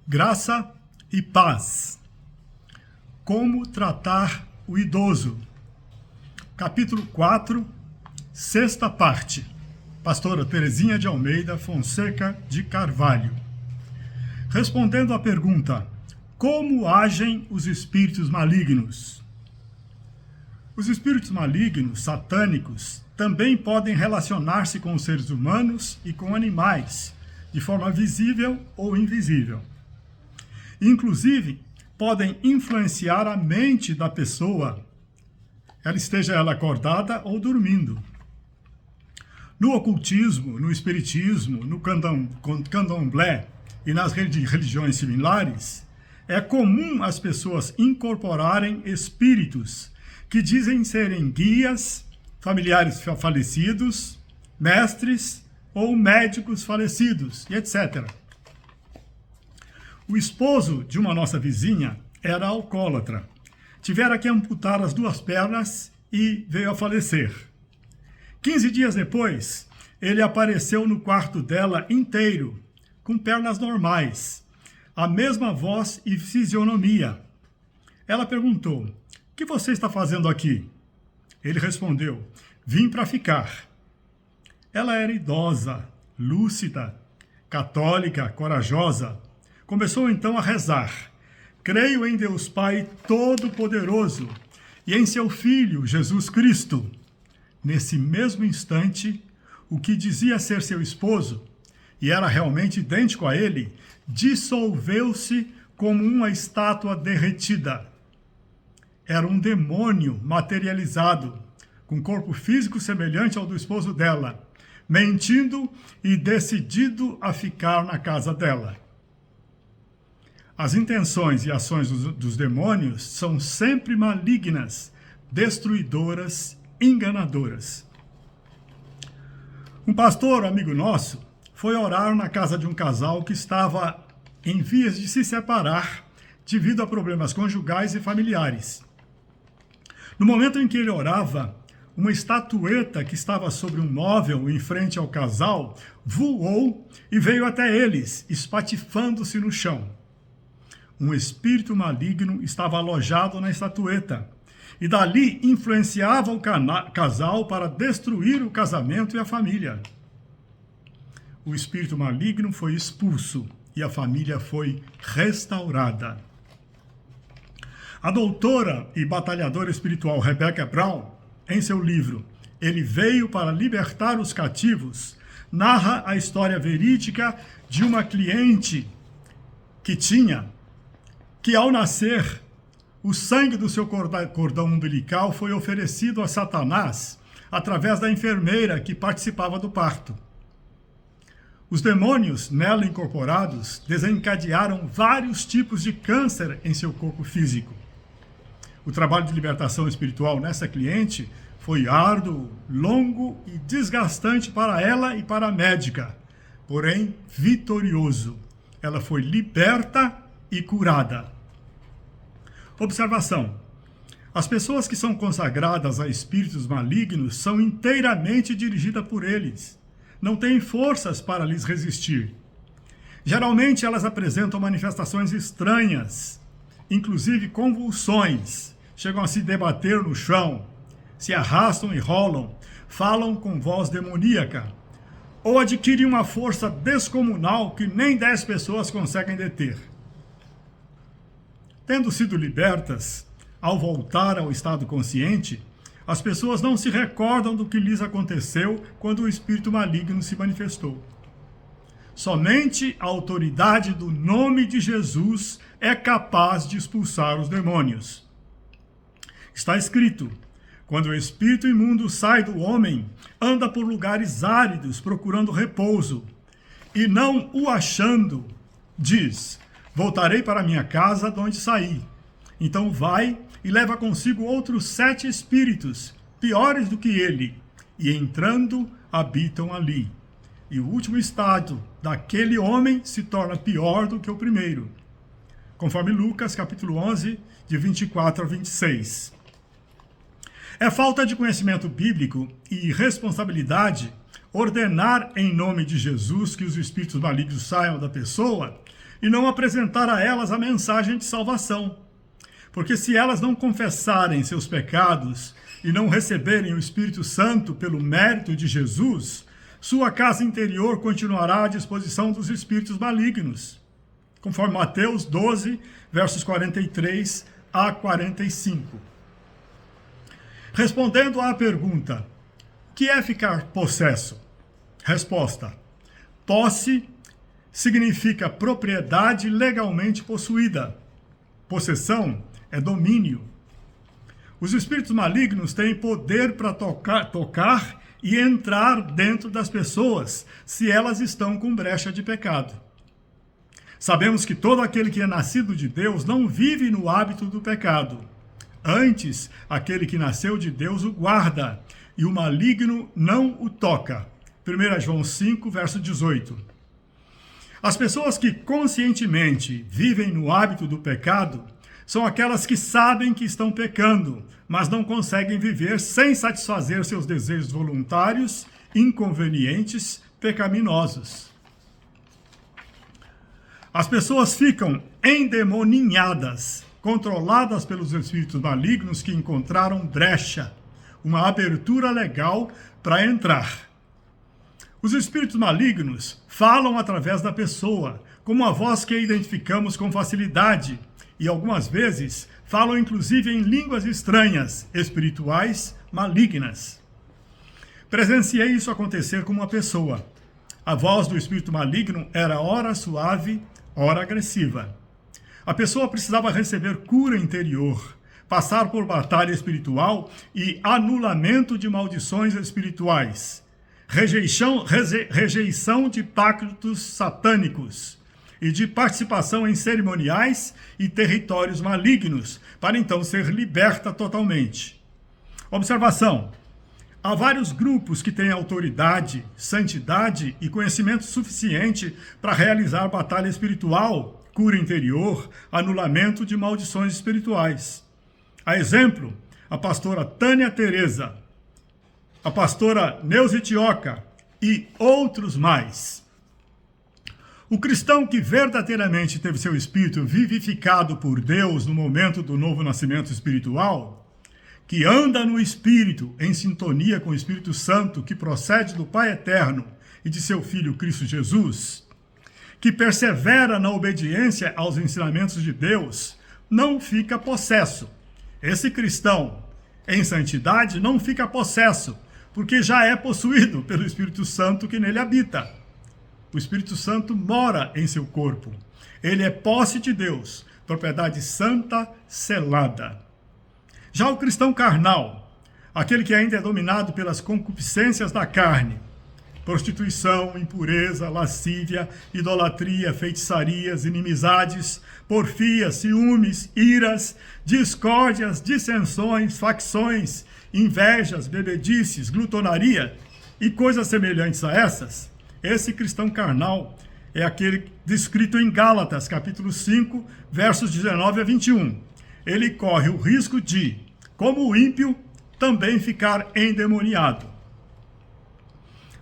Graça e paz. Como tratar o idoso. Capítulo 4, sexta parte. Pastora Terezinha de Almeida Fonseca de Carvalho. Respondendo à pergunta: como agem os espíritos malignos? Os espíritos malignos, satânicos, também podem relacionar-se com os seres humanos e com animais, de forma visível ou invisível. Inclusive, podem influenciar a mente da pessoa, esteja ela acordada ou dormindo. No ocultismo, no espiritismo, no candomblé e nas religiões similares, é comum as pessoas incorporarem espíritos que dizem serem guias, familiares falecidos, mestres ou médicos falecidos, e etc. O esposo de uma nossa vizinha era alcoólatra. Tivera que amputar as 2 pernas e veio a falecer. 15 dias depois, ele apareceu no quarto dela inteiro, com pernas normais, a mesma voz e fisionomia. Ela perguntou: "O que você está fazendo aqui?" Ele respondeu: "Vim para ficar." Ela era idosa, lúcida, católica, corajosa. Começou então a rezar: "Creio em Deus Pai Todo-Poderoso e em seu Filho, Jesus Cristo." Nesse mesmo instante, o que dizia ser seu esposo, e era realmente idêntico a ele, dissolveu-se como uma estátua derretida. Era um demônio materializado, com corpo físico semelhante ao do esposo dela, mentindo e decidido a ficar na casa dela. As intenções e ações dos demônios são sempre malignas, destruidoras, enganadoras. Um pastor, amigo nosso, foi orar na casa de um casal que estava em vias de se separar devido a problemas conjugais e familiares. No momento em que ele orava, uma estatueta que estava sobre um móvel em frente ao casal voou e veio até eles, espatifando-se no chão. Um espírito maligno estava alojado na estatueta e dali influenciava o casal para destruir o casamento e a família. O espírito maligno foi expulso e a família foi restaurada. A doutora e batalhadora espiritual Rebecca Brown, em seu livro Ele Veio para Libertar os Cativos, narra a história verídica de uma cliente que ao nascer, o sangue do seu cordão umbilical foi oferecido a Satanás através da enfermeira que participava do parto. Os demônios nela incorporados desencadearam vários tipos de câncer em seu corpo físico. O trabalho de libertação espiritual nessa cliente foi árduo, longo e desgastante para ela e para a médica, porém vitorioso. Ela foi liberta e curada. Observação: as pessoas que são consagradas a espíritos malignos são inteiramente dirigidas por eles. Não têm forças para lhes resistir. Geralmente elas apresentam manifestações estranhas, inclusive convulsões, chegam a se debater no chão, se arrastam e rolam, falam com voz demoníaca, ou adquirem uma força descomunal que nem 10 pessoas conseguem deter. Tendo sido libertas, ao voltar ao estado consciente, as pessoas não se recordam do que lhes aconteceu quando o espírito maligno se manifestou. Somente a autoridade do nome de Jesus é capaz de expulsar os demônios. Está escrito: quando o espírito imundo sai do homem, anda por lugares áridos procurando repouso, e não o achando, diz: voltarei para minha casa de onde saí. Então vai e leva consigo outros 7 espíritos, piores do que ele, e entrando, habitam ali. E o último estado daquele homem se torna pior do que o primeiro. Conforme Lucas, capítulo 11, de 24 a 26. É falta de conhecimento bíblico e responsabilidade ordenar em nome de Jesus que os espíritos malignos saiam da pessoa, e não apresentar a elas a mensagem de salvação. Porque se elas não confessarem seus pecados e não receberem o Espírito Santo pelo mérito de Jesus, sua casa interior continuará à disposição dos espíritos malignos, conforme Mateus 12, versos 43 a 45. Respondendo à pergunta, o que é ficar possesso? Resposta: posse significa propriedade legalmente possuída. Possessão é domínio. Os espíritos malignos têm poder para tocar e entrar dentro das pessoas, se elas estão com brecha de pecado. Sabemos que todo aquele que é nascido de Deus não vive no hábito do pecado. Antes, aquele que nasceu de Deus o guarda, e o maligno não o toca. 1 João 5, verso 18. As pessoas que conscientemente vivem no hábito do pecado são aquelas que sabem que estão pecando, mas não conseguem viver sem satisfazer seus desejos voluntários, inconvenientes, pecaminosos. As pessoas ficam endemoninhadas, controladas pelos espíritos malignos que encontraram brecha, uma abertura legal para entrar. Os espíritos malignos falam através da pessoa, como a voz que identificamos com facilidade, e algumas vezes falam inclusive em línguas estranhas, espirituais, malignas. Presenciei isso acontecer com uma pessoa. A voz do espírito maligno era ora suave, ora agressiva. A pessoa precisava receber cura interior, passar por batalha espiritual e anulamento de maldições espirituais, rejeição de pactos satânicos e de participação em cerimoniais e territórios malignos, para então ser liberta totalmente. Observação: há vários grupos que têm autoridade, santidade e conhecimento suficiente para realizar batalha espiritual, cura interior, anulamento de maldições espirituais. A exemplo, a pastora Tânia Teresa, a pastora Neuza Tioca e outros mais. O cristão que verdadeiramente teve seu espírito vivificado por Deus no momento do novo nascimento espiritual, que anda no Espírito, em sintonia com o Espírito Santo, que procede do Pai Eterno e de seu Filho Cristo Jesus, que persevera na obediência aos ensinamentos de Deus, não fica possesso. Esse cristão, em santidade, não fica possesso, porque já é possuído pelo Espírito Santo que nele habita. O Espírito Santo mora em seu corpo. Ele é posse de Deus, propriedade santa selada. Já o cristão carnal, aquele que ainda é dominado pelas concupiscências da carne, prostituição, impureza, lascívia, idolatria, feitiçarias, inimizades, porfias, ciúmes, iras, discórdias, dissensões, facções, invejas, bebedices, glutonaria e coisas semelhantes a essas, esse cristão carnal é aquele descrito em Gálatas, capítulo 5, versos 19 a 21. Ele corre o risco de, como o ímpio, também ficar endemoniado.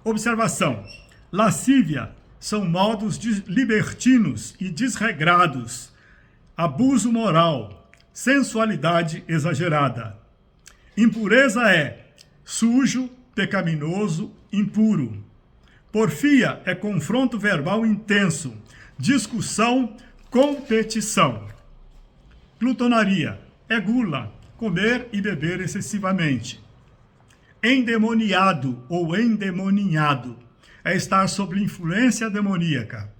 Observação: lascívia são modos libertinos e desregrados, abuso moral, sensualidade exagerada. Impureza é sujo, pecaminoso, impuro. Porfia é confronto verbal intenso, discussão, competição. Glutonaria é gula, comer e beber excessivamente. Endemoniado ou endemoninhado é estar sob influência demoníaca.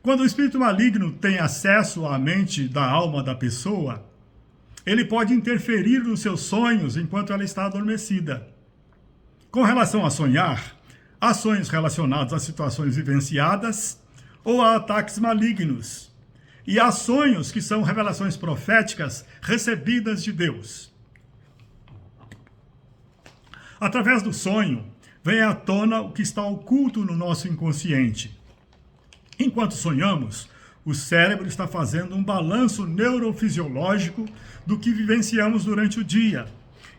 Quando o espírito maligno tem acesso à mente da alma da pessoa, ele pode interferir nos seus sonhos enquanto ela está adormecida. Com relação a sonhar, há sonhos relacionados a situações vivenciadas ou a ataques malignos. E há sonhos que são revelações proféticas recebidas de Deus. Através do sonho, vem à tona o que está oculto no nosso inconsciente. Enquanto sonhamos, o cérebro está fazendo um balanço neurofisiológico do que vivenciamos durante o dia.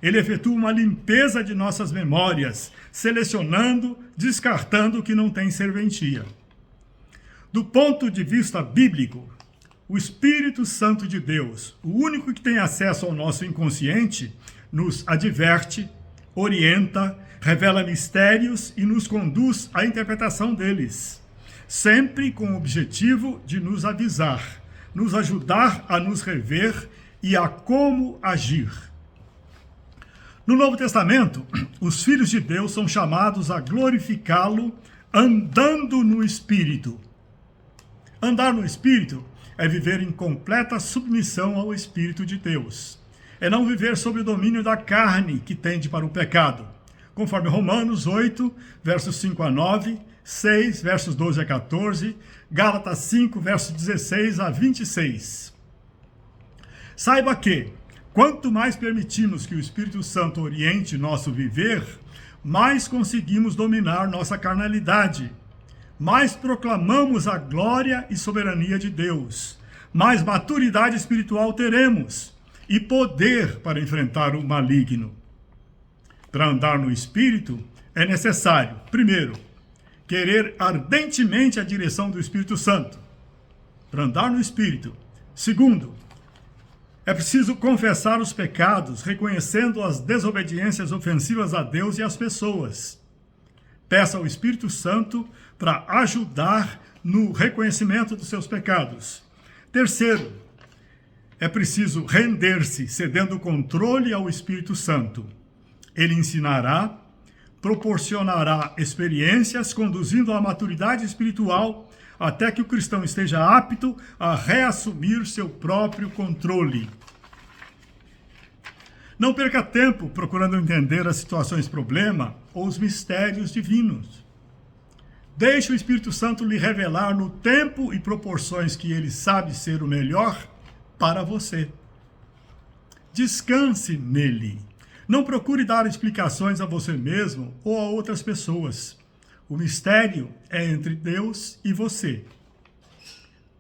Ele efetua uma limpeza de nossas memórias, selecionando, descartando o que não tem serventia. Do ponto de vista bíblico, o Espírito Santo de Deus, o único que tem acesso ao nosso inconsciente, nos adverte, orienta, revela mistérios e nos conduz à interpretação deles, sempre com o objetivo de nos avisar, nos ajudar a nos rever e a como agir. No Novo Testamento, os filhos de Deus são chamados a glorificá-lo andando no Espírito. Andar no Espírito é viver em completa submissão ao Espírito de Deus. É não viver sob o domínio da carne que tende para o pecado, conforme Romanos 8, versos 5 a 9, 6, versos 12 a 14, Gálatas 5, versos 16 a 26. Saiba que, quanto mais permitimos que o Espírito Santo oriente nosso viver, mais conseguimos dominar nossa carnalidade, mais proclamamos a glória e soberania de Deus, mais maturidade espiritual teremos e poder para enfrentar o maligno. Para andar no Espírito, é necessário, primeiro, querer ardentemente a direção do Espírito Santo. Para andar no Espírito. Segundo, é preciso confessar os pecados, reconhecendo as desobediências ofensivas a Deus e às pessoas. Peça ao Espírito Santo para ajudar no reconhecimento dos seus pecados. Terceiro, é preciso render-se, cedendo o controle ao Espírito Santo. Ele ensinará, proporcionará experiências, conduzindo à maturidade espiritual, até que o cristão esteja apto a reassumir seu próprio controle. Não perca tempo procurando entender as situações problema ou os mistérios divinos. Deixe o Espírito Santo lhe revelar no tempo e proporções que ele sabe ser o melhor para você. Descanse nele. Não procure dar explicações a você mesmo ou a outras pessoas. O mistério é entre Deus e você.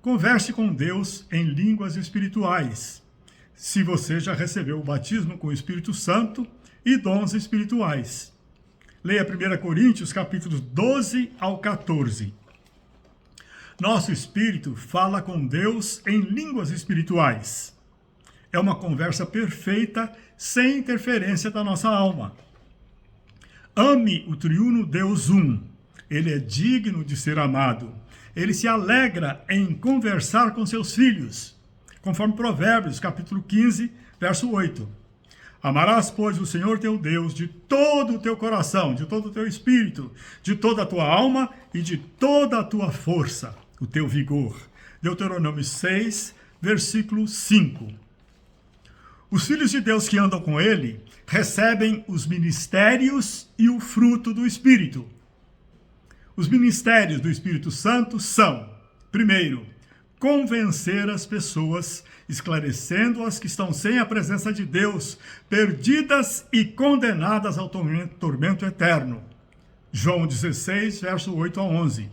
Converse com Deus em línguas espirituais, se você já recebeu o batismo com o Espírito Santo e dons espirituais. Leia 1 Coríntios, capítulos 12 ao 14. Nosso espírito fala com Deus em línguas espirituais. É uma conversa perfeita, sem interferência da nossa alma. Ame o triuno Deus um. Ele é digno de ser amado. Ele se alegra em conversar com seus filhos, conforme Provérbios, capítulo 15, verso 8. Amarás, pois, o Senhor teu Deus de todo o teu coração, de todo o teu espírito, de toda a tua alma e de toda a tua força, o teu vigor. Deuteronômio 6, versículo 5. Os filhos de Deus que andam com ele recebem os ministérios e o fruto do Espírito. Os ministérios do Espírito Santo são, primeiro, convencer as pessoas, esclarecendo-as que estão sem a presença de Deus, perdidas e condenadas ao tormento eterno. João 16, verso 8 a 11.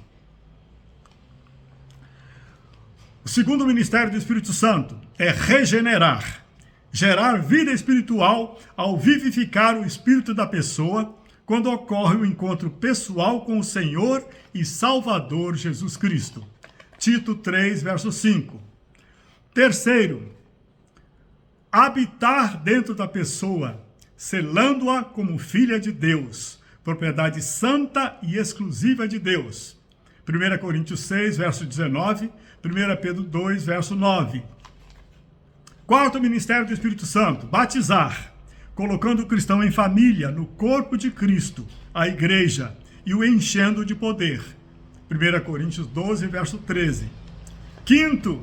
O segundo ministério do Espírito Santo é regenerar, gerar vida espiritual ao vivificar o espírito da pessoa, quando ocorre o encontro pessoal com o Senhor e Salvador Jesus Cristo. Tito 3, verso 5. Terceiro, habitar dentro da pessoa, selando-a como filha de Deus, propriedade santa e exclusiva de Deus. 1 Coríntios 6, verso 19, 1 Pedro 2, verso 9. Quarto ministério do Espírito Santo, batizar, colocando o cristão em família, no corpo de Cristo, a igreja, e o enchendo de poder. 1 Coríntios 12, verso 13. Quinto,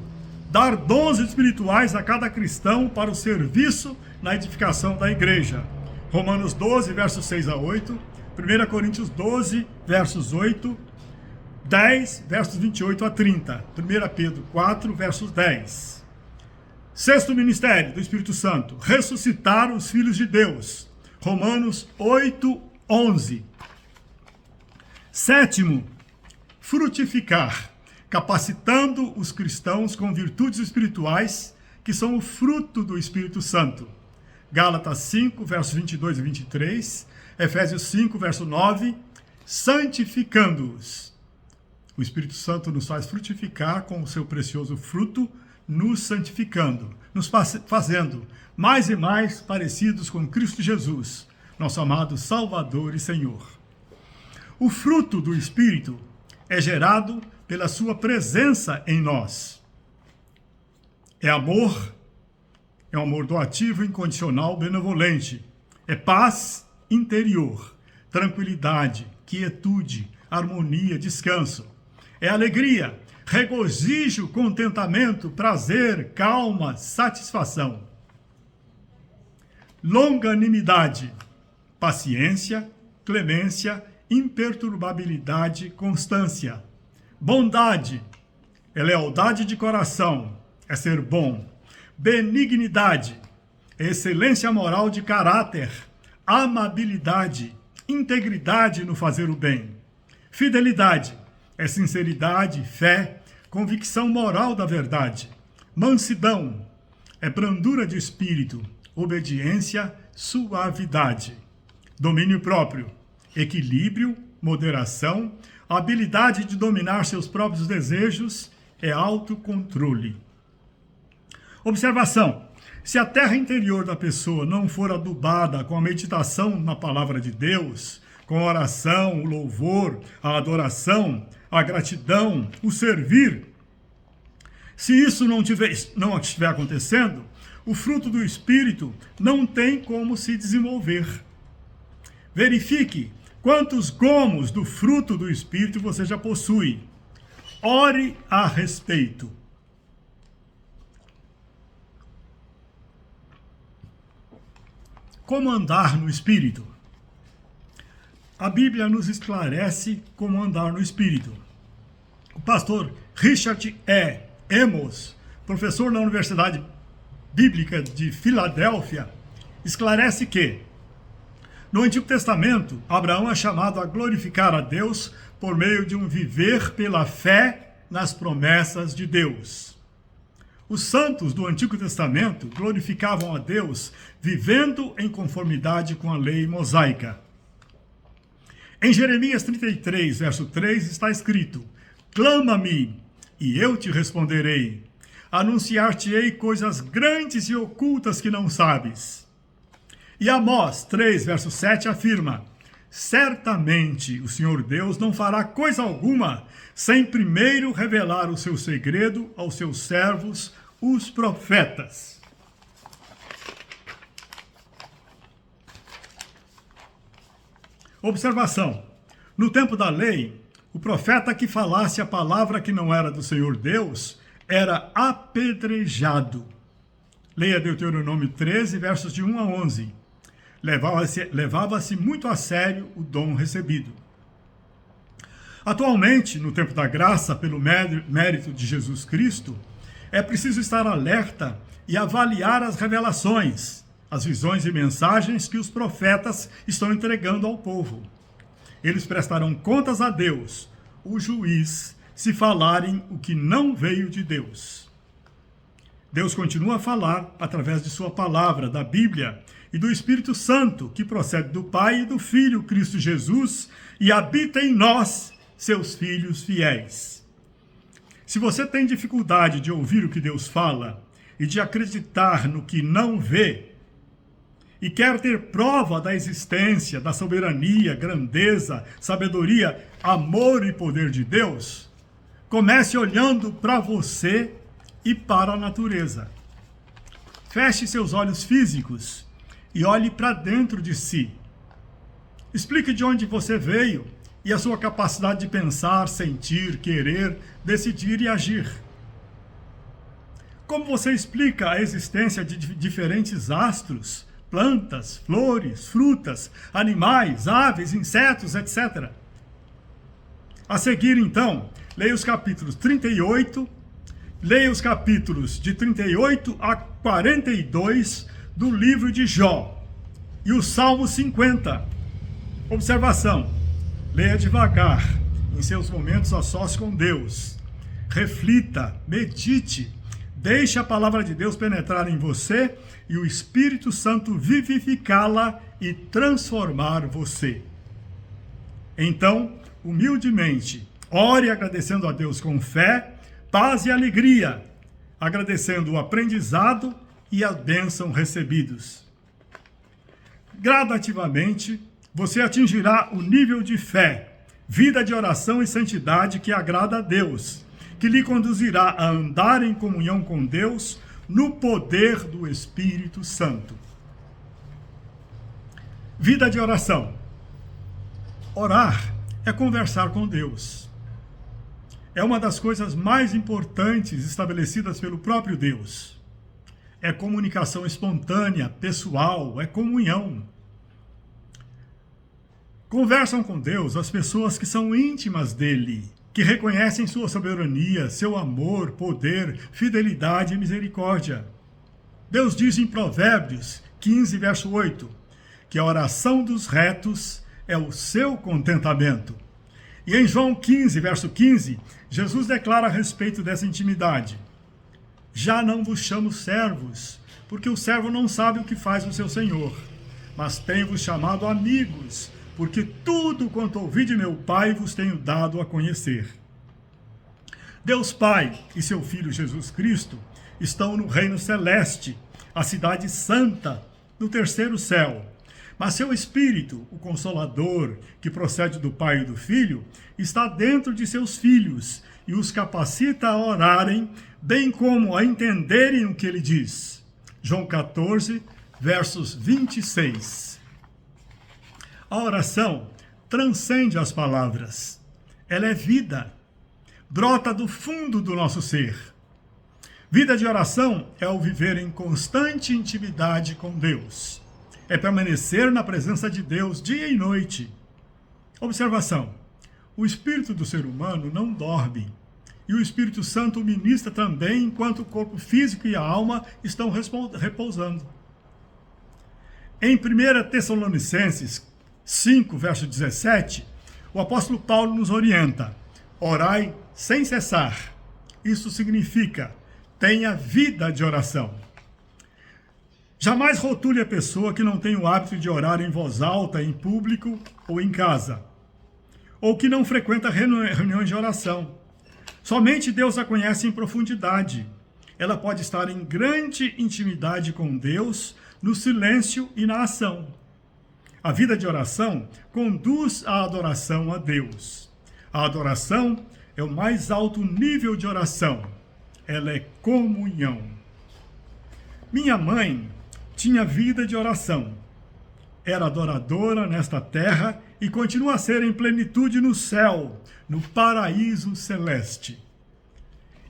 dar dons espirituais a cada cristão para o serviço na edificação da igreja. Romanos 12, versos 6 a 8. 1 Coríntios 12, versos 8. 10, versos 28 a 30. 1 Pedro 4, versos 10. Sexto ministério do Espírito Santo, ressuscitar os filhos de Deus. Romanos 8, 11. Sétimo, frutificar, capacitando os cristãos com virtudes espirituais, que são o fruto do Espírito Santo. Gálatas 5, versos 22 e 23, Efésios 5, verso 9, santificando-os. O Espírito Santo nos faz frutificar com o seu precioso fruto, nos santificando, nos fazendo mais e mais parecidos com Cristo Jesus, nosso amado Salvador e Senhor. O fruto do Espírito é gerado pela sua presença em nós. É amor, é um amor doativo, incondicional, benevolente. É paz interior, tranquilidade, quietude, harmonia, descanso. É alegria, regozijo, contentamento, prazer, calma, satisfação. Longanimidade, paciência, clemência, imperturbabilidade, constância. Bondade, é lealdade de coração, é ser bom. Benignidade, é excelência moral de caráter. Amabilidade, integridade no fazer o bem. Fidelidade, é sinceridade, fé, convicção moral da verdade. Mansidão, é brandura de espírito, obediência, suavidade. Domínio próprio, equilíbrio, moderação, habilidade de dominar seus próprios desejos, é autocontrole. Observação: se a terra interior da pessoa não for adubada com a meditação na palavra de Deus, com a oração, o louvor, a adoração, a gratidão, o servir, se isso não estiver acontecendo, o fruto do Espírito não tem como se desenvolver. Verifique quantos gomos do fruto do Espírito você já possui. Ore a respeito. Como andar no Espírito? A Bíblia nos esclarece como andar no Espírito. O pastor Richard E. Amos, professor na Universidade Bíblica de Filadélfia, esclarece que, no Antigo Testamento, Abraão é chamado a glorificar a Deus por meio de um viver pela fé nas promessas de Deus. Os santos do Antigo Testamento glorificavam a Deus vivendo em conformidade com a lei mosaica. Em Jeremias 33, verso 3, está escrito: clama-me, e eu te responderei. Anunciar-te-ei coisas grandes e ocultas que não sabes. E Amós 3, verso 7 afirma: certamente o Senhor Deus não fará coisa alguma sem primeiro revelar o seu segredo aos seus servos, os profetas. Observação: no tempo da lei, o profeta que falasse a palavra que não era do Senhor Deus era apedrejado. Leia Deuteronômio 13, versos de 1 a 11. Levava-se muito a sério o dom recebido. Atualmente, no tempo da graça, pelo mérito de Jesus Cristo, é preciso estar alerta e avaliar as revelações, as visões e mensagens que os profetas estão entregando ao povo. Eles prestarão contas a Deus, o juiz, se falarem o que não veio de Deus. Deus continua a falar através de sua palavra, da Bíblia, e do Espírito Santo, que procede do Pai e do Filho, Cristo Jesus, e habita em nós, seus filhos fiéis. Se você tem dificuldade de ouvir o que Deus fala e de acreditar no que não vê, e quer ter prova da existência, da soberania, grandeza, sabedoria, amor e poder de Deus, comece olhando para você e para a natureza. Feche seus olhos físicos e olhe para dentro de si. Explique de onde você veio e a sua capacidade de pensar, sentir, querer, decidir e agir. Como você explica a existência de diferentes astros, plantas, flores, frutas, animais, aves, insetos, etc. A seguir, então, leia os capítulos 38, leia os capítulos de 38 a 42 do livro de Jó e o Salmo 50. Observação: leia devagar, em seus momentos a sós com Deus. Reflita, medite, deixe a palavra de Deus penetrar em você e o Espírito Santo vivificá-la e transformar você. Então, humildemente, Ore agradecendo a Deus com fé, paz e alegria, agradecendo o aprendizado e a bênção recebidos. Gradativamente, você atingirá o nível de fé, vida de oração e santidade que agrada a Deus, que lhe conduzirá a andar em comunhão com Deus no poder do Espírito Santo. Vida de oração. Orar é conversar com Deus. É uma das coisas mais importantes estabelecidas pelo próprio Deus. É comunicação espontânea, pessoal, é comunhão. Conversam com Deus as pessoas que são íntimas dele, que reconhecem sua soberania, seu amor, poder, fidelidade e misericórdia. Deus diz em Provérbios 15, verso 8, que a oração dos retos é o seu contentamento. E em João 15, verso 15, Jesus declara a respeito dessa intimidade: já não vos chamo servos, porque o servo não sabe o que faz o seu senhor, mas tenho-vos chamado amigos, porque tudo quanto ouvi de meu Pai vos tenho dado a conhecer. Deus Pai e seu Filho Jesus Cristo estão no reino celeste, a cidade santa, no terceiro céu. Mas seu Espírito, o Consolador, que procede do Pai e do Filho, está dentro de seus filhos e os capacita a orarem, bem como a entenderem o que ele diz. João 14, versos 26. A oração transcende as palavras. Ela é vida. Brota do fundo do nosso ser. Vida de oração é o viver em constante intimidade com Deus. É permanecer na presença de Deus dia e noite. Observação: o espírito do ser humano não dorme. E o Espírito Santo o ministra também enquanto o corpo físico e a alma estão repousando. Em 1 Tessalonicenses 5, verso 17, o apóstolo Paulo nos orienta: orai sem cessar. Isso significa: tenha vida de oração. Jamais rotule a pessoa que não tem o hábito de orar em voz alta, em público ou em casa, ou que não frequenta reuniões de oração. Somente Deus a conhece em profundidade. Ela pode estar em grande intimidade com Deus, no silêncio e na ação. A vida de oração conduz à adoração a Deus. A adoração é o mais alto nível de oração. Ela é comunhão. Minha mãe tinha vida de oração. Era adoradora nesta terra e continua a ser em plenitude no céu, no paraíso celeste.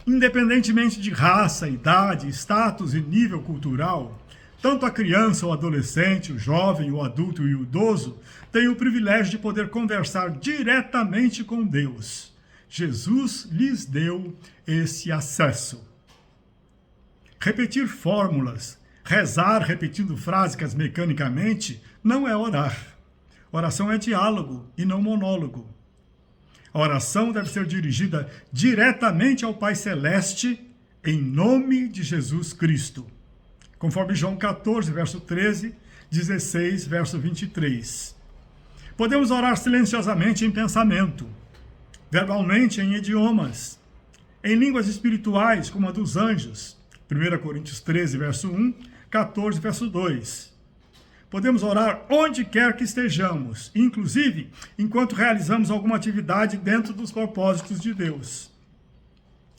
Independentemente de raça, idade, status e nível cultural, tanto a criança, o adolescente, o jovem, o adulto e o idoso têm o privilégio de poder conversar diretamente com Deus. Jesus lhes deu esse acesso. Repetir fórmulas, rezar repetindo frases mecanicamente, não é orar. Oração é diálogo e não monólogo. A oração deve ser dirigida diretamente ao Pai Celeste, em nome de Jesus Cristo. Conforme João 14, verso 13, 16, verso 23. Podemos orar silenciosamente em pensamento, verbalmente em idiomas, em línguas espirituais, como a dos anjos. 1 Coríntios 13, verso 1, 14, verso 2. Podemos orar onde quer que estejamos, inclusive enquanto realizamos alguma atividade dentro dos propósitos de Deus.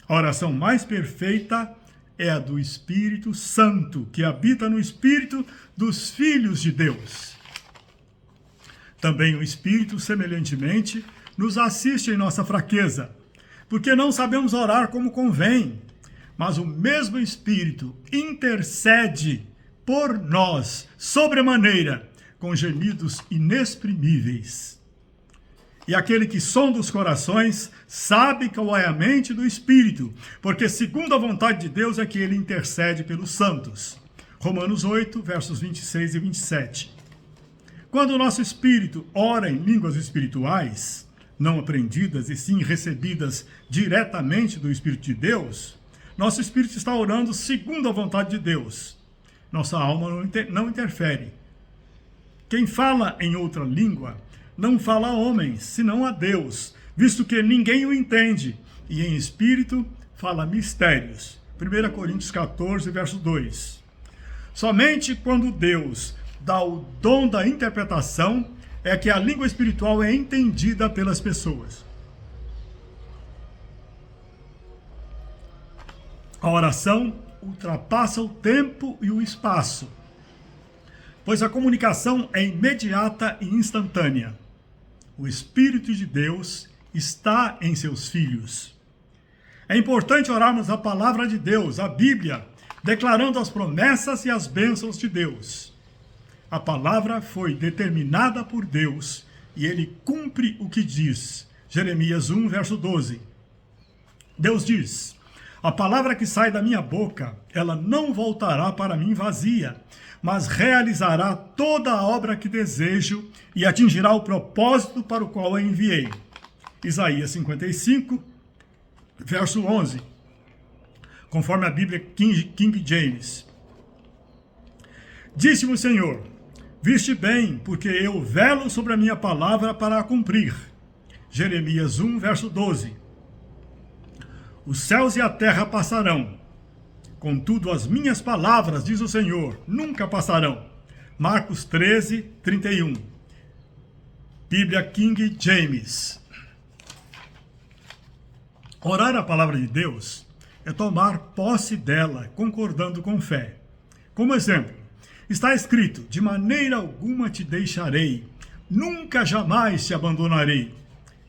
A oração mais perfeita é a do Espírito Santo, que habita no espírito dos filhos de Deus. Também o Espírito, semelhantemente, nos assiste em nossa fraqueza, porque não sabemos orar como convém, mas o mesmo Espírito intercede por nós, sobremaneira, com gemidos inexprimíveis. E aquele que sonda os corações sabe qual é a mente do Espírito, porque segundo a vontade de Deus é que ele intercede pelos santos. Romanos 8, versos 26 e 27. Quando o nosso espírito ora em línguas espirituais, não aprendidas e sim recebidas diretamente do Espírito de Deus, nosso espírito está orando segundo a vontade de Deus. Nossa alma não interfere. Quem fala em outra língua não fala a homens, senão a Deus, visto que ninguém o entende, e em espírito fala mistérios. 1 Coríntios 14, verso 2. Somente quando Deus dá o dom da interpretação é que a língua espiritual é entendida pelas pessoas. A oração ultrapassa o tempo e o espaço, pois a comunicação é imediata e instantânea. O Espírito de Deus está em seus filhos. É importante orarmos a palavra de Deus, a Bíblia, declarando as promessas e as bênçãos de Deus. A palavra foi determinada por Deus e ele cumpre o que diz. Jeremias 1, verso 12. Deus diz: a palavra que sai da minha boca, ela não voltará para mim vazia, mas realizará toda a obra que desejo e atingirá o propósito para o qual a enviei. Isaías 55, verso 11. Conforme a Bíblia King James. Disse-me o Senhor: viste bem, porque eu velo sobre a minha palavra para a cumprir. Jeremias 1, verso 12. Os céus e a terra passarão, contudo as minhas palavras, diz o Senhor, nunca passarão. Marcos 13, 31. Bíblia King James. Orar a palavra de Deus é tomar posse dela, concordando com fé. Como exemplo, está escrito: de maneira alguma te deixarei, nunca jamais te abandonarei.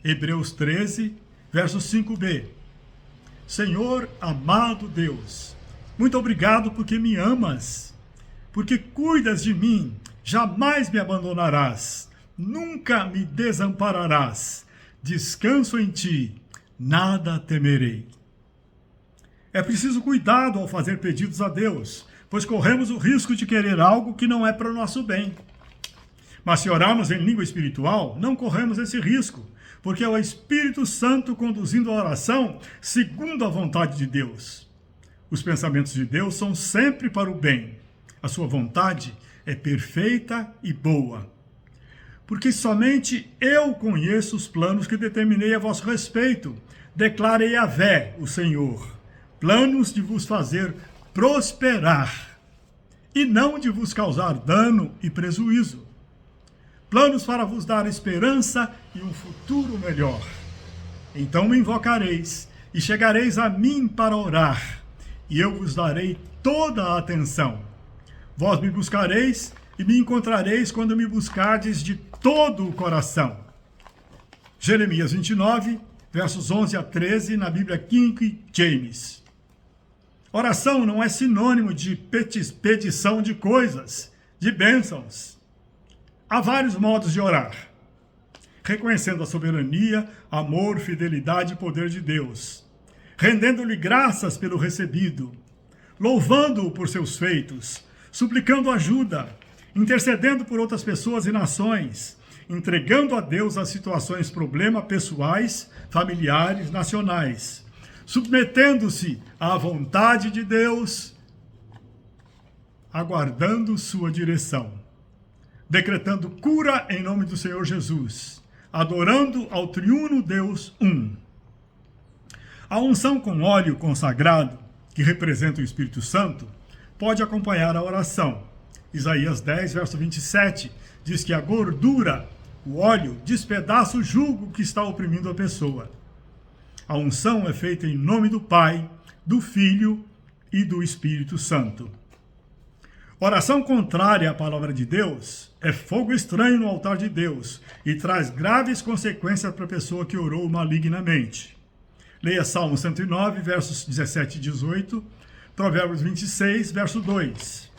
Hebreus 13, verso 5b. Senhor, amado Deus, muito obrigado porque me amas, porque cuidas de mim, jamais me abandonarás, nunca me desampararás, descanso em ti, nada temerei. É preciso cuidado ao fazer pedidos a Deus, pois corremos o risco de querer algo que não é para o nosso bem. Mas se orarmos em língua espiritual, não corremos esse risco, porque é o Espírito Santo conduzindo a oração segundo a vontade de Deus. Os pensamentos de Deus são sempre para o bem. A sua vontade é perfeita e boa. Porque somente eu conheço os planos que determinei a vosso respeito, declara Yahvé, o Senhor, planos de vos fazer prosperar, e não de vos causar dano e prejuízo. Planos para vos dar esperança e um futuro melhor. Então me invocareis, e chegareis a mim para orar, e eu vos darei toda a atenção. Vós me buscareis, e me encontrareis quando me buscardes de todo o coração. Jeremias 29, versos 11 a 13, na Bíblia King James. Oração não é sinônimo de petição de coisas, de bênçãos. Há vários modos de orar, reconhecendo a soberania, amor, fidelidade e poder de Deus, rendendo-lhe graças pelo recebido, louvando-o por seus feitos, suplicando ajuda, intercedendo por outras pessoas e nações, entregando a Deus as situações, problemas pessoais, familiares, nacionais, submetendo-se à vontade de Deus, aguardando sua direção, decretando cura em nome do Senhor Jesus, adorando ao triuno Deus um. A unção com óleo consagrado, que representa o Espírito Santo, pode acompanhar a oração. Isaías 10, verso 27, diz que a gordura, o óleo, despedaça o jugo que está oprimindo a pessoa. A unção é feita em nome do Pai, do Filho e do Espírito Santo. Oração contrária à palavra de Deus é fogo estranho no altar de Deus e traz graves consequências para a pessoa que orou malignamente. Leia Salmo 109, versos 17 e 18, Provérbios 26, verso 2.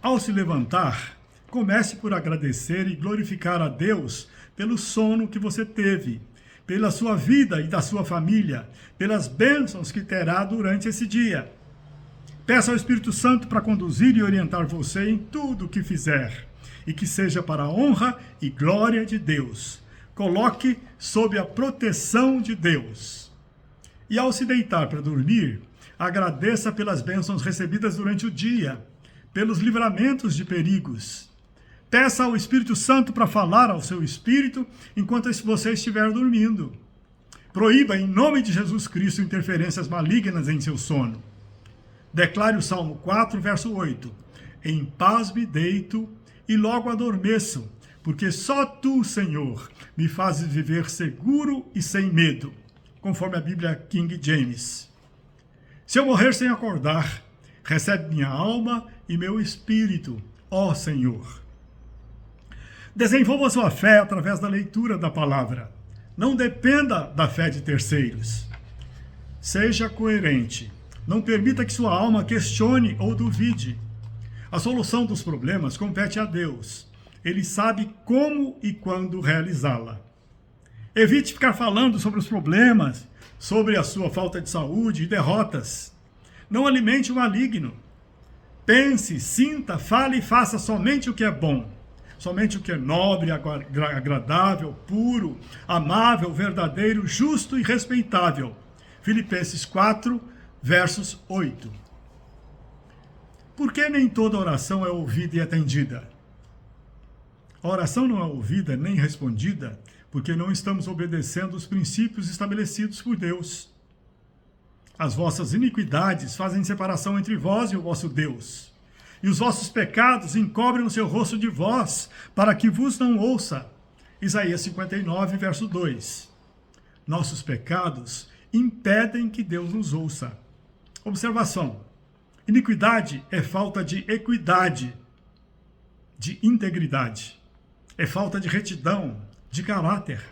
Ao se levantar, comece por agradecer e glorificar a Deus pelo sono que você teve, pela sua vida e da sua família, pelas bênçãos que terá durante esse dia. Peça ao Espírito Santo para conduzir e orientar você em tudo o que fizer, e que seja para a honra e glória de Deus. Coloque sob a proteção de Deus. E ao se deitar para dormir, agradeça pelas bênçãos recebidas durante o dia, pelos livramentos de perigos. Peça ao Espírito Santo para falar ao seu espírito enquanto você estiver dormindo. Proíba, em nome de Jesus Cristo, interferências malignas em seu sono. Declare o Salmo 4, verso 8. Em paz me deito e logo adormeço, porque só tu, Senhor, me fazes viver seguro e sem medo, conforme a Bíblia King James. Se eu morrer sem acordar, recebe minha alma e meu espírito, ó Senhor. Desenvolva sua fé através da leitura da palavra. Não dependa da fé de terceiros. Seja coerente. Não permita que sua alma questione ou duvide. A solução dos problemas compete a Deus. Ele sabe como e quando realizá-la. Evite ficar falando sobre os problemas, sobre a sua falta de saúde e derrotas. Não alimente o maligno. Pense, sinta, fale e faça somente o que é bom. Somente o que é nobre, agradável, puro, amável, verdadeiro, justo e respeitável. Filipenses 4, versos 8. Por que nem toda oração é ouvida e atendida? A oração não é ouvida nem respondida porque não estamos obedecendo os princípios estabelecidos por Deus. As vossas iniquidades fazem separação entre vós e o vosso Deus. E os vossos pecados encobrem o seu rosto de vós, para que vos não ouça. Isaías 59, verso 2. Nossos pecados impedem que Deus nos ouça. Observação. Iniquidade é falta de equidade, de integridade. É falta de retidão, de caráter.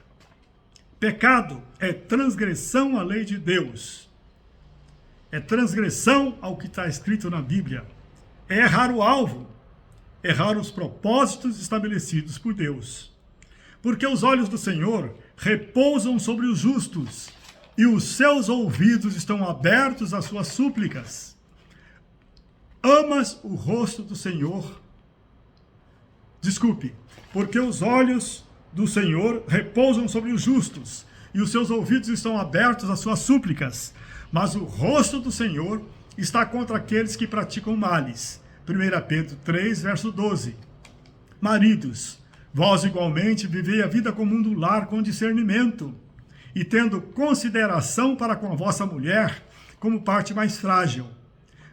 Pecado é transgressão à lei de Deus. É transgressão ao que está escrito na Bíblia. É errar o alvo, errar os propósitos estabelecidos por Deus. Porque os olhos do Senhor repousam sobre os justos, e os seus ouvidos estão abertos às suas súplicas. Amas o rosto do Senhor? Desculpe, porque os olhos do Senhor repousam sobre os justos, e os seus ouvidos estão abertos às suas súplicas. Mas o rosto do Senhor está contra aqueles que praticam males. 1 Pedro 3, verso 12. Maridos, vós igualmente vivei a vida comum do lar com discernimento, e tendo consideração para com a vossa mulher como parte mais frágil.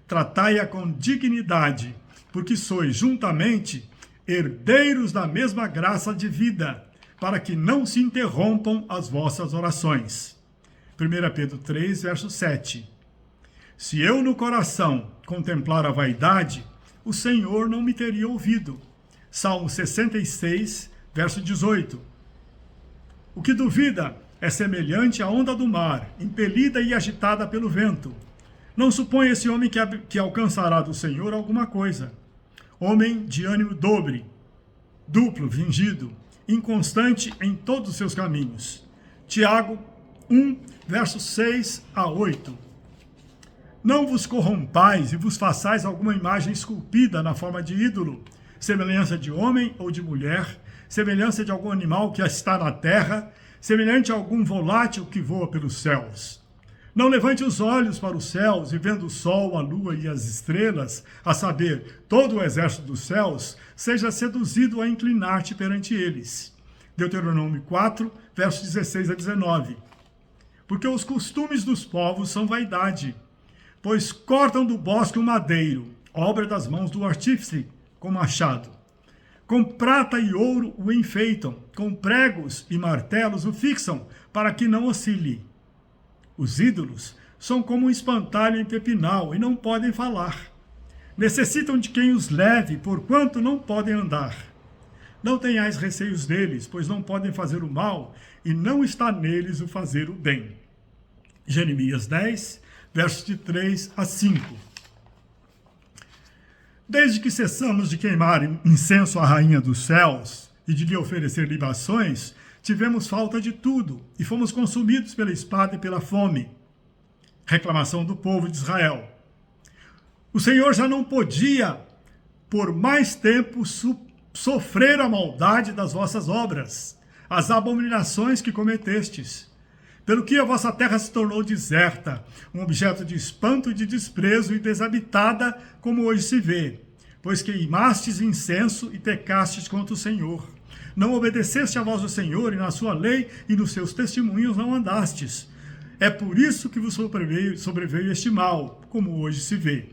Tratai-a com dignidade, porque sois juntamente herdeiros da mesma graça de vida, para que não se interrompam as vossas orações. 1 Pedro 3, verso 7. Se eu no coração contemplar a vaidade, o Senhor não me teria ouvido. Salmo 66, verso 18. O que duvida é semelhante à onda do mar, impelida e agitada pelo vento. Não suponha esse homem que alcançará do Senhor alguma coisa. Homem de ânimo duplo, fingido, inconstante em todos os seus caminhos. Tiago 1, versos 6 a 8. Não vos corrompais e vos façais alguma imagem esculpida na forma de ídolo, semelhança de homem ou de mulher, semelhança de algum animal que está na terra, semelhante a algum volátil que voa pelos céus. Não levante os olhos para os céus e vendo o sol, a lua e as estrelas, a saber, todo o exército dos céus, seja seduzido a inclinar-te perante eles. Deuteronômio 4, versos 16 a 19. Porque os costumes dos povos são vaidade, pois cortam do bosque o madeiro, obra das mãos do artífice, com machado. Com prata e ouro o enfeitam, com pregos e martelos o fixam, para que não oscile. Os ídolos são como um espantalho em pepinal e não podem falar. Necessitam de quem os leve, porquanto não podem andar. Não tenhais receios deles, pois não podem fazer o mal, e não está neles o fazer o bem. Jeremias 10, versos de 3 a 5. Desde que cessamos de queimar incenso à rainha dos céus e de lhe oferecer libações, tivemos falta de tudo e fomos consumidos pela espada e pela fome. Reclamação do povo de Israel. O Senhor já não podia, por mais tempo, sofrer a maldade das vossas obras, as abominações que cometestes. Pelo que a vossa terra se tornou deserta, um objeto de espanto e de desprezo e desabitada, como hoje se vê. pois queimastes incenso e pecastes contra o Senhor. Não obedeceste à voz do Senhor, e na sua lei e nos seus testemunhos não andastes. É por isso que vos sobreveio este mal, como hoje se vê.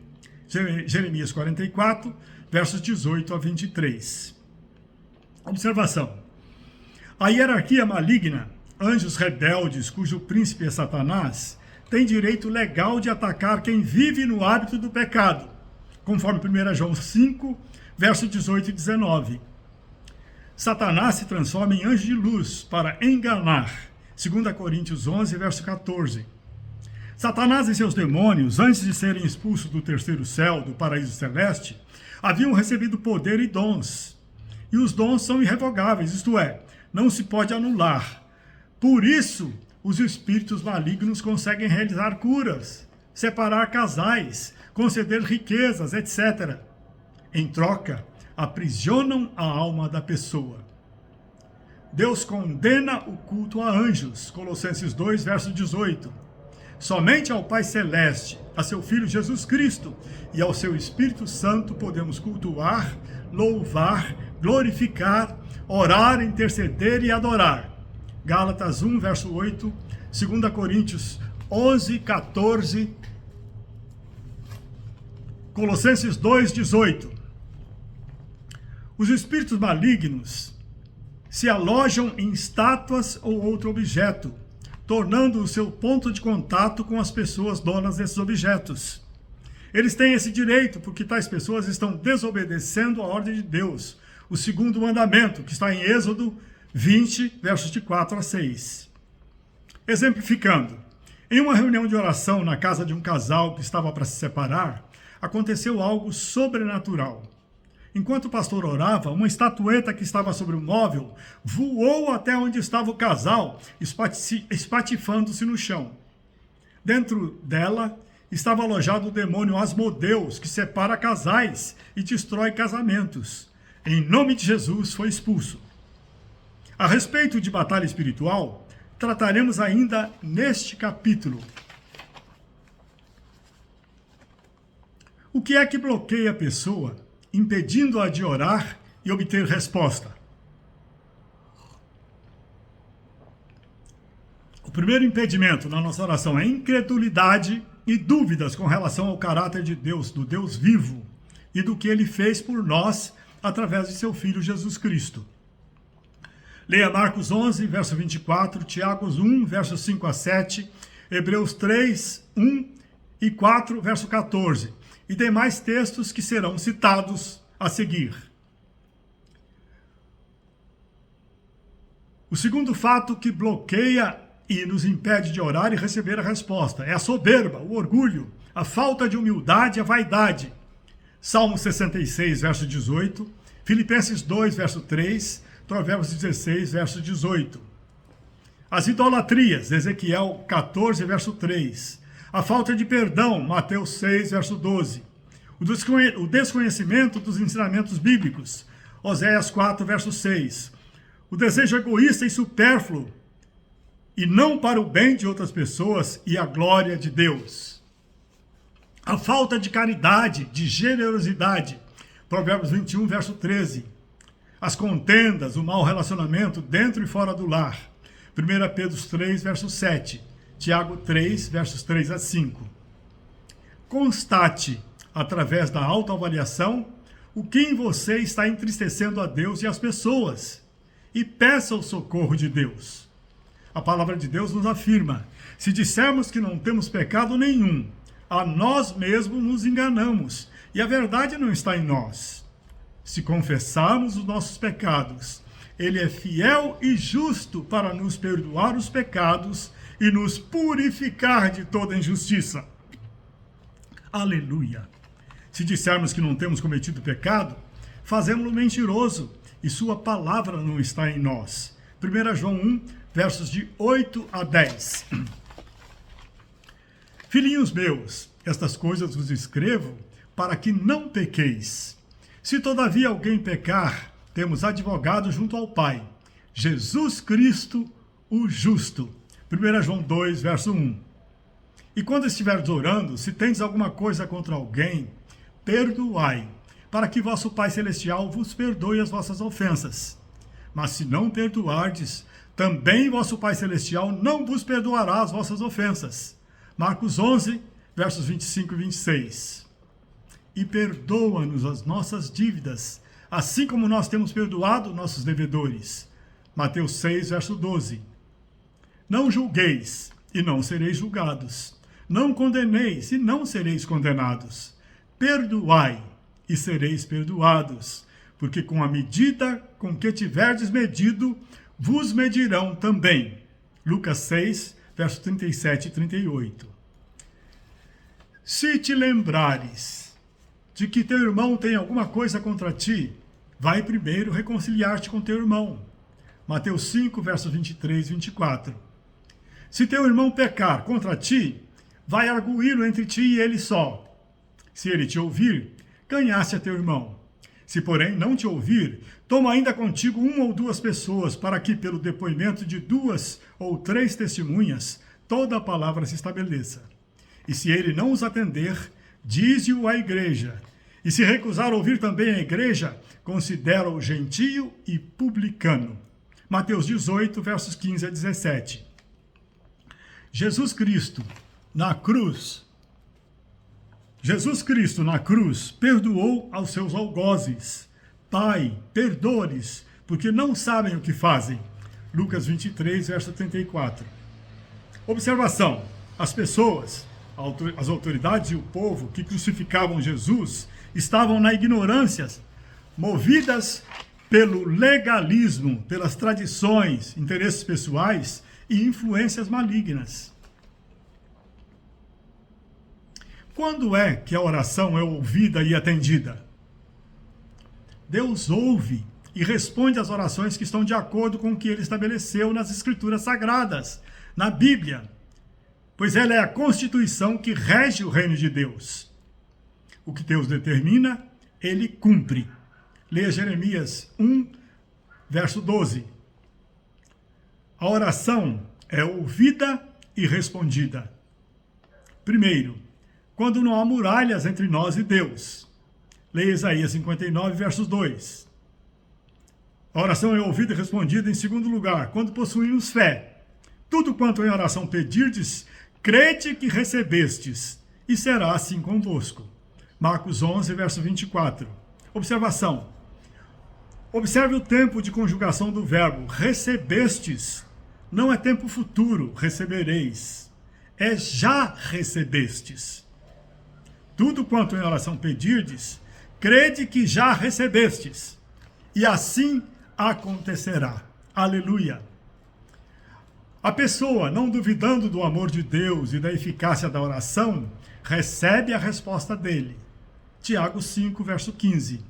Jeremias 44, versos 18 a 23. Observação. A hierarquia maligna, anjos rebeldes, cujo príncipe é Satanás, tem direito legal de atacar quem vive no hábito do pecado, conforme 1 João 5, versos 18 e 19. Satanás se transforma em anjo de luz para enganar, 2 Coríntios 11, verso 14. Satanás e seus demônios, antes de serem expulsos do terceiro céu, do paraíso celeste, haviam recebido poder e dons. E os dons são irrevogáveis, isto é, não se pode anular. Por isso, os espíritos malignos conseguem realizar curas, separar casais, conceder riquezas, etc. Em troca, aprisionam a alma da pessoa. Deus condena o culto a anjos, Colossenses 2, verso 18. Somente ao Pai Celeste, a seu Filho Jesus Cristo e ao seu Espírito Santo podemos cultuar, louvar, glorificar, orar, interceder e adorar. Gálatas 1, verso 8, 2 Coríntios 11, 14, Colossenses 2, 18. Os espíritos malignos se alojam em estátuas ou outro objeto, tornando o seu ponto de contato com as pessoas donas desses objetos. Eles têm esse direito porque tais pessoas estão desobedecendo a ordem de Deus, o segundo mandamento, que está em Êxodo 20, versos de 4 a 6. Exemplificando, em uma reunião de oração na casa de um casal que estava para se separar, aconteceu algo sobrenatural. Enquanto o pastor orava, uma estatueta que estava sobre o móvel voou até onde estava o casal, espatifando-se no chão. Dentro dela estava alojado o demônio Asmodeus, que separa casais e destrói casamentos. Em nome de Jesus, foi expulso. A respeito de batalha espiritual, trataremos ainda neste capítulo. O que é que bloqueia a pessoa, impedindo-a de orar e obter resposta? O primeiro impedimento na nossa oração é incredulidade e dúvidas com relação ao caráter de Deus, do Deus vivo, e do que Ele fez por nós através de seu Filho Jesus Cristo. Leia Marcos 11, verso 24, Tiago 1, versos 5 a 7, Hebreus 3, 1 e 4, verso 14. E demais textos que serão citados a seguir. O segundo fato que bloqueia e nos impede de orar e receber a resposta é a soberba, o orgulho, a falta de humildade e a vaidade. Salmo 66, verso 18, Filipenses 2, verso 3, Provérbios 16, verso 18. As idolatrias, Ezequiel 14, verso 3. A falta de perdão, Mateus 6, verso 12. O desconhecimento dos ensinamentos bíblicos, Oséias 4, verso 6. O desejo egoísta e supérfluo, e não para o bem de outras pessoas e a glória de Deus. A falta de caridade, de generosidade, Provérbios 21, verso 13. As contendas, o mau relacionamento dentro e fora do lar, 1 Pedro 3, verso 7. Tiago 3, versos 3 a 5. Constate, através da autoavaliação, o que em você está entristecendo a Deus e as pessoas, e peça o socorro de Deus. A palavra de Deus nos afirma: se dissermos que não temos pecado nenhum, a nós mesmos nos enganamos, e a verdade não está em nós. Se confessarmos os nossos pecados, Ele é fiel e justo para nos perdoar os pecados e nos purificar de toda injustiça. Aleluia! Se dissermos que não temos cometido pecado, fazemos-lo mentiroso e sua palavra não está em nós. 1 João 1, versos de 8 a 10. Filhinhos meus, estas coisas vos escrevo para que não pequeis. Se todavia alguém pecar, temos advogado junto ao Pai, Jesus Cristo, o justo. 1 João 2, verso 1. E quando estiveres orando, se tendes alguma coisa contra alguém, perdoai, para que vosso Pai Celestial vos perdoe as vossas ofensas. Mas se não perdoardes, também vosso Pai Celestial não vos perdoará as vossas ofensas. Marcos 11, versos 25 e 26. E perdoa-nos as nossas dívidas, assim como nós temos perdoado nossos devedores. Mateus 6, verso 12. Não julgueis, e não sereis julgados. Não condeneis, e não sereis condenados. Perdoai, e sereis perdoados, porque com a medida com que tiverdes medido, vos medirão também. Lucas 6, versos 37 e 38. Se te lembrares de que teu irmão tem alguma coisa contra ti, vai primeiro reconciliar-te com teu irmão. Mateus 5, versos 23 e 24. Se teu irmão pecar contra ti, vai arguí-lo entre ti e ele só. Se ele te ouvir, ganhaste a teu irmão. Se, porém, não te ouvir, toma ainda contigo uma ou duas pessoas, para que, pelo depoimento de 2 ou 3 testemunhas, toda a palavra se estabeleça. E se ele não os atender, dize-o à igreja. E se recusar ouvir também a igreja, considera-o gentio e publicano. Mateus 18, versos 15 a 17. Jesus Cristo, na cruz, perdoou aos seus algozes. Pai, perdoa-lhes, porque não sabem o que fazem. Lucas 23, verso 34. Observação: as pessoas, as autoridades e o povo que crucificavam Jesus estavam na ignorância, movidas pelo legalismo, pelas tradições, interesses pessoais e influências malignas. Quando é que a oração é ouvida e atendida? Deus ouve e responde às orações que estão de acordo com o que ele estabeleceu nas Escrituras Sagradas, na Bíblia, pois ela é a constituição que rege o reino de Deus. O que Deus determina, ele cumpre. Leia Jeremias 1, verso 12. A oração é ouvida e respondida. Primeiro, quando não há muralhas entre nós e Deus. Leia Isaías 59, versos 2. A oração é ouvida e respondida em segundo lugar, quando possuímos fé. Tudo quanto em oração pedirdes, crede que recebestes, e será assim convosco. Marcos 11, verso 24. Observação. Observe o tempo de conjugação do verbo recebestes. Não é tempo futuro, recebereis. É já recebestes. Tudo quanto em oração pedirdes, crede que já recebestes, e assim acontecerá. Aleluia! A pessoa, não duvidando do amor de Deus e da eficácia da oração, recebe a resposta dele. Tiago 5, verso 15.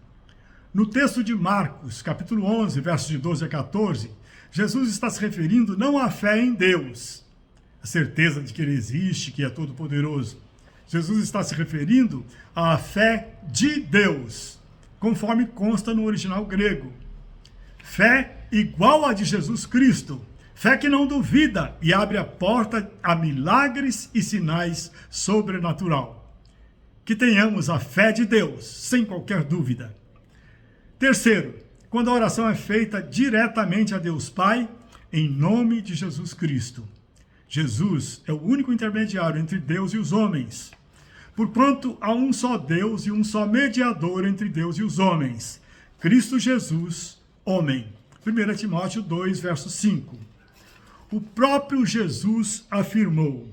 No texto de Marcos, capítulo 11, versos de 12 a 14, Jesus está se referindo não à fé em Deus, a certeza de que ele existe, que é todo-poderoso. Jesus está se referindo à fé de Deus, conforme consta no original grego. Fé igual à de Jesus Cristo, fé que não duvida e abre a porta a milagres e sinais sobrenatural. Que tenhamos a fé de Deus, sem qualquer dúvida. Terceiro, quando a oração é feita diretamente a Deus Pai, em nome de Jesus Cristo. Jesus é o único intermediário entre Deus e os homens. Porquanto há um só Deus e um só mediador entre Deus e os homens, Cristo Jesus, homem. 1 Timóteo 2, verso 5. O próprio Jesus afirmou.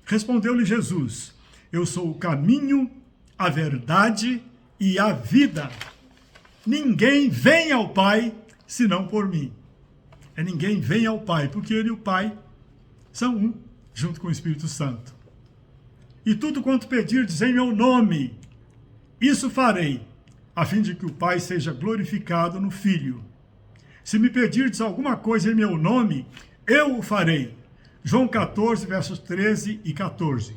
Respondeu-lhe Jesus: eu sou o caminho, a verdade e a vida. Ninguém vem ao Pai senão por mim. Ninguém vem ao Pai, porque ele e o Pai são um, junto com o Espírito Santo. E tudo quanto pedirdes em meu nome, isso farei, a fim de que o Pai seja glorificado no Filho. Se me pedirdes alguma coisa em meu nome, eu o farei. João 14, versos 13 e 14.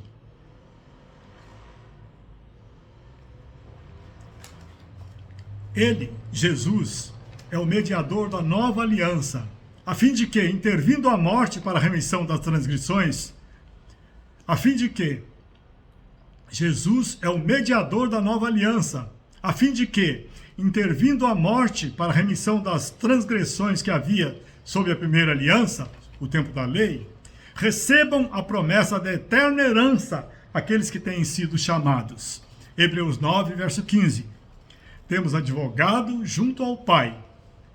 Ele, Jesus, é o mediador da nova aliança, a fim de que, intervindo a morte para a remissão das transgressões, Jesus é o mediador da nova aliança, a fim de que, intervindo a morte para a remissão das transgressões que havia sob a primeira aliança, o tempo da lei, recebam a promessa da eterna herança aqueles que têm sido chamados. Hebreus 9, verso 15. Temos advogado junto ao Pai,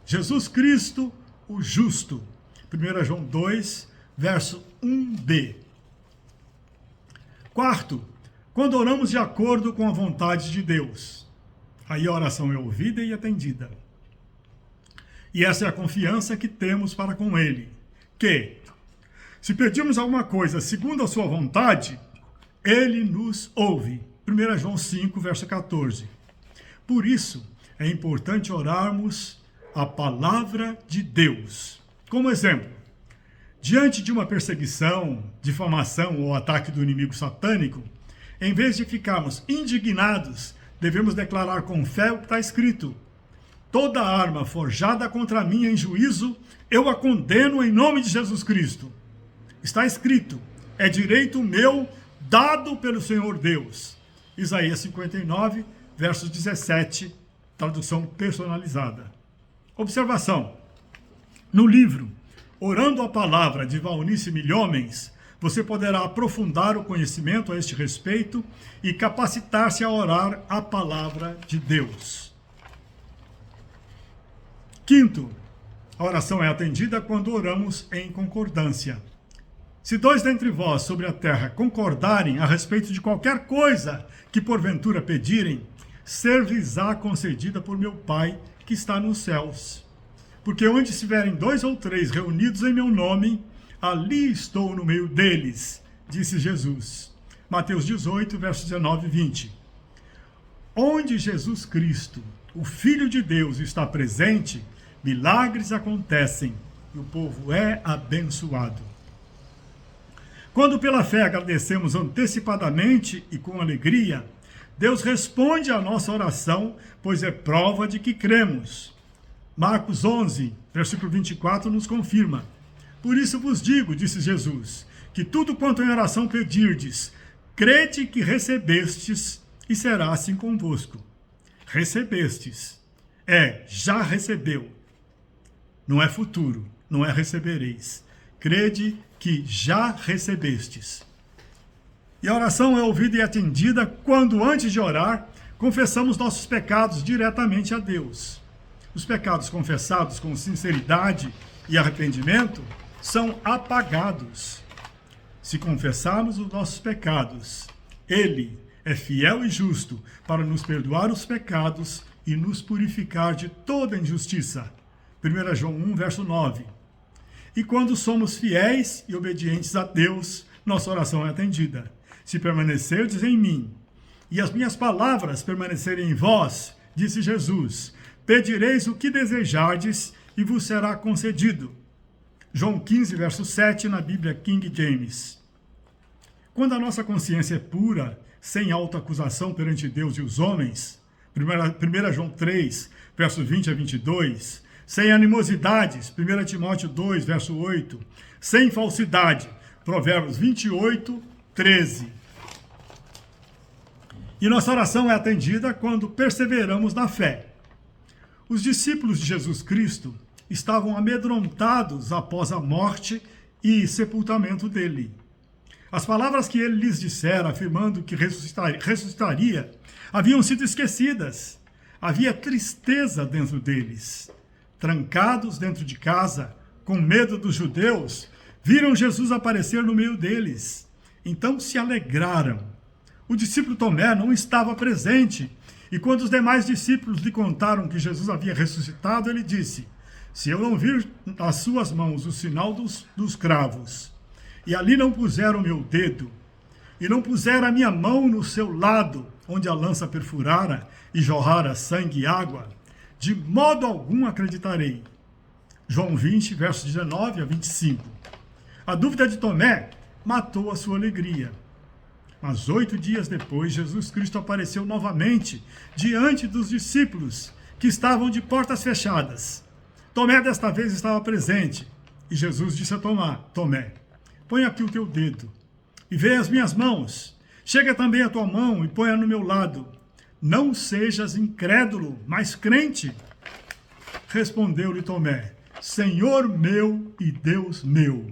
Jesus Cristo, o justo. 1 João 2, verso 1b. Quarto, quando oramos de acordo com a vontade de Deus, aí a oração é ouvida e atendida. E essa é a confiança que temos para com Ele, que, se pedirmos alguma coisa segundo a sua vontade, Ele nos ouve. 1 João 5, verso 14. Por isso, é importante orarmos a palavra de Deus. Como exemplo, diante de uma perseguição, difamação ou ataque do inimigo satânico, em vez de ficarmos indignados, devemos declarar com fé o que está escrito: toda arma forjada contra mim em juízo, eu a condeno em nome de Jesus Cristo. Está escrito: é direito meu dado pelo Senhor Deus. Isaías 59, versos 17, tradução personalizada. Observação: no livro Orando a Palavra, de Valnice Milhomens, você poderá aprofundar o conhecimento a este respeito e capacitar-se a orar a palavra de Deus. Quinto, a oração é atendida quando oramos em concordância. Se dois dentre vós sobre a terra concordarem a respeito de qualquer coisa que porventura pedirem, ser-lhes-á concedida por meu Pai que está nos céus. Porque onde estiverem 2 ou 3 reunidos em meu nome, ali estou no meio deles, disse Jesus. Mateus 18, versos 19 e 20. Onde Jesus Cristo, o Filho de Deus, está presente, milagres acontecem e o povo é abençoado. Quando pela fé agradecemos antecipadamente e com alegria, Deus responde à nossa oração, pois é prova de que cremos. Marcos 11, versículo 24, nos confirma: por isso vos digo, disse Jesus, que tudo quanto em oração pedirdes, crede que recebestes, e será assim convosco. Recebestes. Já recebeu. Não é futuro, não é recebereis. Crede que já recebestes. E a oração é ouvida e atendida quando, antes de orar, confessamos nossos pecados diretamente a Deus. Os pecados confessados com sinceridade e arrependimento são apagados. Se confessarmos os nossos pecados, Ele é fiel e justo para nos perdoar os pecados e nos purificar de toda injustiça. 1 João 1, verso 9. E quando somos fiéis e obedientes a Deus, nossa oração é atendida. Se permanecerdes em mim, e as minhas palavras permanecerem em vós, disse Jesus, pedireis o que desejardes e vos será concedido. João 15, verso 7, na Bíblia King James. Quando a nossa consciência é pura, sem autoacusação perante Deus e os homens, 1 João 3, verso 20 a 22, sem animosidades, 1 Timóteo 2, verso 8, sem falsidade, Provérbios 28, 13. E nossa oração é atendida quando perseveramos na fé. Os discípulos de Jesus Cristo estavam amedrontados após a morte e sepultamento dele. As palavras que ele lhes dissera, afirmando que ressuscitaria, haviam sido esquecidas. Havia tristeza dentro deles. Trancados dentro de casa, com medo dos judeus, viram Jesus aparecer no meio deles. Então se alegraram. O discípulo Tomé não estava presente, e quando os demais discípulos lhe contaram que Jesus havia ressuscitado, ele disse: se eu não vir nas suas mãos o sinal dos cravos, e ali não puser o meu dedo, e não puser a minha mão no seu lado, onde a lança perfurara e jorrara sangue e água, de modo algum acreditarei. João 20, versos 19 a 25. A dúvida de Tomé matou a sua alegria. Mas 8 dias depois, Jesus Cristo apareceu novamente diante dos discípulos que estavam de portas fechadas. Tomé desta vez estava presente e Jesus disse a Tomé, põe aqui o teu dedo e vê as minhas mãos. Chega também a tua mão e põe-a no meu lado. não sejas incrédulo, mas crente. Respondeu-lhe Tomé: Senhor meu e Deus meu.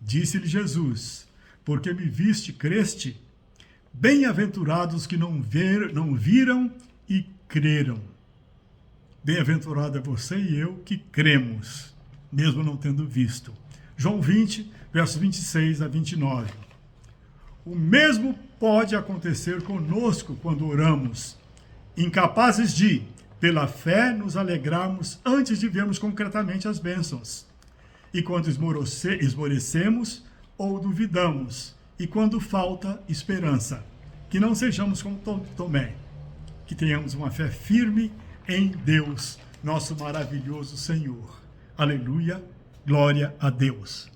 Disse-lhe Jesus: porque me viste, creste? Bem-aventurados que não viram e creram. Bem-aventurado é você e eu que cremos, mesmo não tendo visto. João 20, versos 26 a 29. O mesmo pode acontecer conosco quando oramos, incapazes de, pela fé, nos alegrarmos antes de vermos concretamente as bênçãos. E quando esmorecemos ou duvidamos, e quando falta esperança. Que não sejamos como Tomé, que tenhamos uma fé firme em Deus, nosso maravilhoso Senhor. Aleluia, glória a Deus.